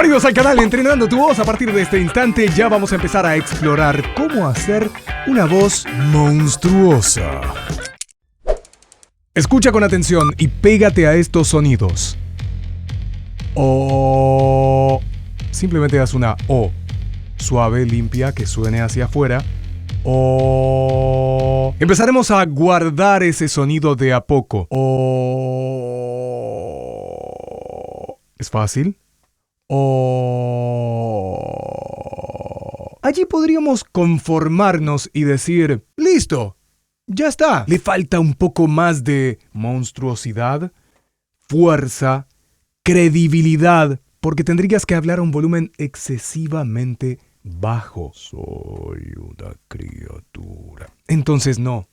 Bienvenidos al canal Entrenando tu Voz. A partir de este instante ya vamos a empezar a explorar cómo hacer una voz monstruosa. Escucha con atención y pégate a estos sonidos. O. Simplemente haz una O. Suave, limpia, que suene hacia afuera. O. Empezaremos a guardar ese sonido de a poco. O. ¿Es fácil? O. Allí podríamos conformarnos y decir, ¡listo! Ya está. Le falta un poco más de monstruosidad, fuerza, credibilidad, porque tendrías que hablar a un volumen excesivamente bajo. Soy una criatura. Entonces no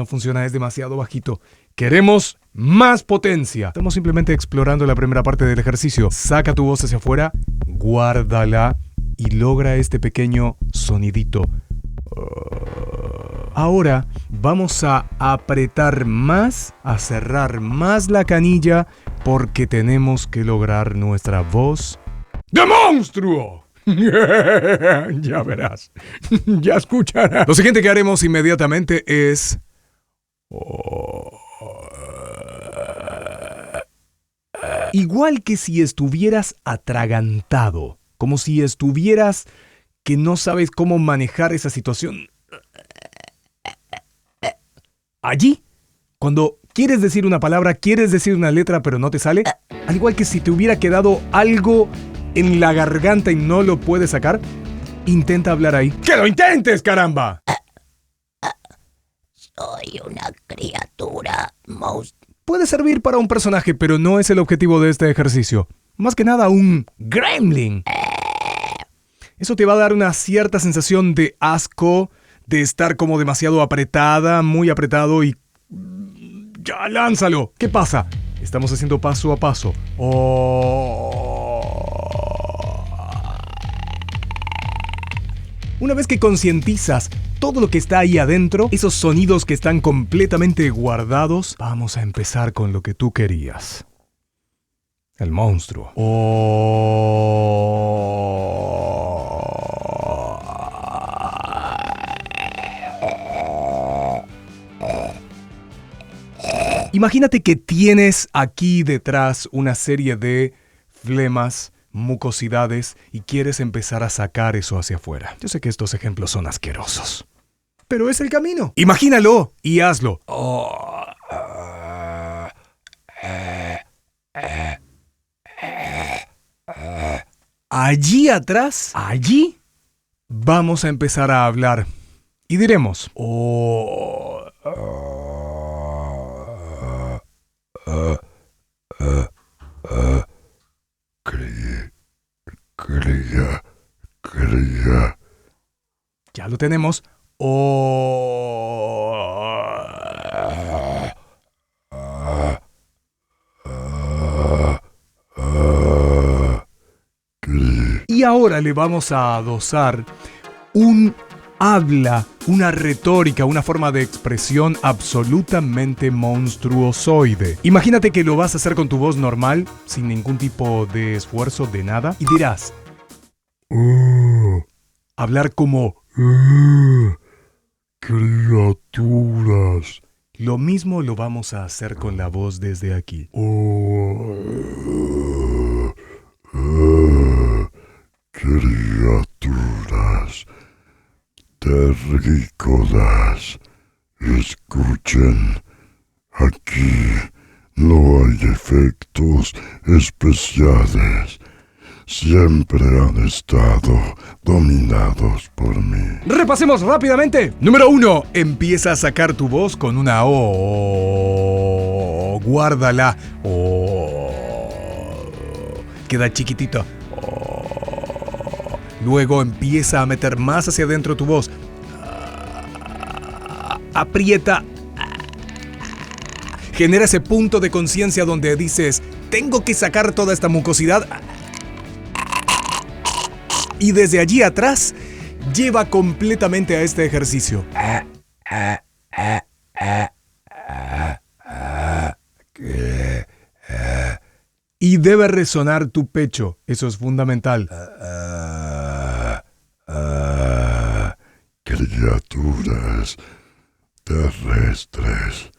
funciona, es demasiado bajito. Queremos más potencia. Estamos simplemente explorando la primera parte del ejercicio. Saca tu voz hacia afuera, guárdala y logra este pequeño sonidito. Ahora vamos a apretar más, a cerrar más la canilla, porque tenemos que lograr nuestra voz de monstruo. Ya verás, ya escucharás. Lo siguiente que haremos inmediatamente es... Igual que si estuvieras atragantado, como si estuvieras que no sabes cómo manejar esa situación. Allí, cuando quieres decir una palabra, quieres decir una letra, pero no te sale, al igual que si te hubiera quedado algo en la garganta y no lo puedes sacar, intenta hablar ahí. ¡Que lo intentes, caramba! Soy una criatura monstruosa. Puede servir para un personaje, pero no es el objetivo de este ejercicio. Más que nada un gremlin. Eso te va a dar una cierta sensación de asco, de estar como demasiado apretada, muy apretado y... ¡Ya, lánzalo! ¿Qué pasa? Estamos haciendo paso a paso. Una vez que concientizas todo lo que está ahí adentro, esos sonidos que están completamente guardados, vamos a empezar con lo que tú querías. El monstruo. Imagínate que tienes aquí detrás una serie de flemas, mucosidades y quieres empezar a sacar eso hacia afuera. Yo sé que estos ejemplos son asquerosos, pero es el camino. Imagínalo y hazlo. Allí atrás, allí, vamos a empezar a hablar y diremos... Ya lo tenemos. Y ahora le vamos a adosar un habla, una retórica, una forma de expresión absolutamente monstruosoide. Imagínate que lo vas a hacer con tu voz normal, sin ningún tipo de esfuerzo, de nada, y dirás... hablar como... criaturas. Lo mismo lo vamos a hacer con la voz desde aquí. Criaturas terrícolas, escuchen, aquí no hay efectos especiales. Siempre han estado dominados por mí. Repasemos rápidamente. Número 1. Empieza a sacar tu voz con una O. Guárdala. O. Queda chiquitito. O. Luego empieza a meter más hacia adentro tu voz. Aprieta. Genera ese punto de conciencia donde dices, tengo que sacar toda esta mucosidad. Y desde allí atrás, lleva completamente a este ejercicio. Y debe resonar tu pecho. Eso es fundamental. Criaturas terrestres,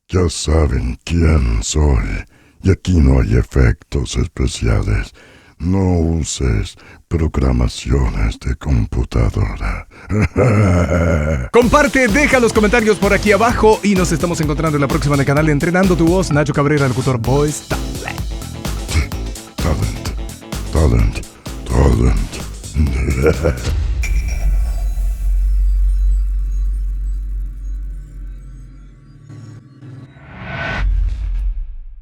ya saben quién soy, y aquí no hay efectos especiales. No uses programaciones de computadora. Comparte, deja los comentarios por aquí abajo y nos estamos encontrando en la próxima en el canal de Entrenando tu Voz. Nacho Cabrera, locutor Voice Talent. Talent.